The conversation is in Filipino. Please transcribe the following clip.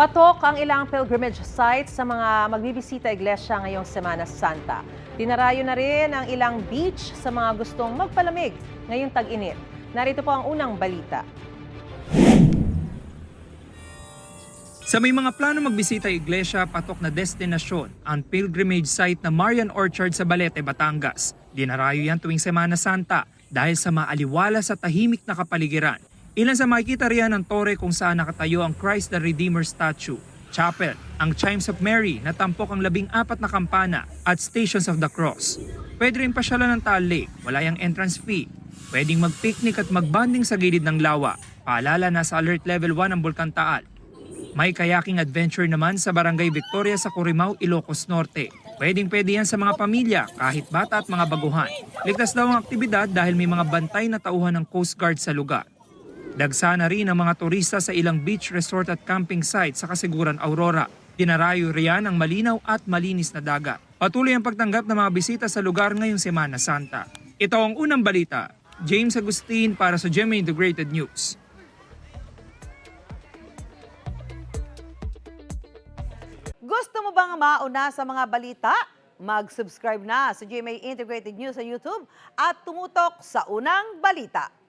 Patok ang ilang pilgrimage sites sa mga magbibisita iglesia ngayong Semana Santa. Dinarayo na rin ang ilang beach sa mga gustong magpalamig ngayong tag-init. Narito po ang unang balita. Sa may mga plano magbisita iglesia, patok na destinasyon ang pilgrimage site na Marian Orchard sa Balete, Batangas. Dinarayo yan tuwing Semana Santa dahil sa maaliwalas sa tahimik na kapaligiran. Ilan sa makikita riyan ang tore kung saan nakatayo ang Christ the Redeemer statue, chapel, ang Chimes of Mary na tampok ang 14 na kampana at Stations of the Cross. Pwede rin pasyalan ng Taal Lake, wala yang entrance fee. Pwedeng mag-picnic at mag-bonding sa gilid ng lawa. Paalala na sa Alert Level 1 ang Bulkan Taal. May kayaking adventure naman sa Barangay Victoria sa Corimao, Ilocos Norte. Pwedeng-pwede yan sa mga pamilya, kahit bata at mga baguhan. Ligtas daw ang aktibidad dahil may mga bantay na tauhan ng Coast Guard sa lugar. Dagsa na rin ang mga turista sa ilang beach resort at camping site sa Kasiguran, Aurora. Dinarayo riyan ang malinaw at malinis na dagat. Patuloy ang pagtanggap ng mga bisita sa lugar ngayong Semana Santa. Ito ang unang balita. James Agustin para sa GMA Integrated News. Gusto mo bang mauna sa mga balita? Mag-subscribe na sa GMA Integrated News sa YouTube at tumutok sa unang balita.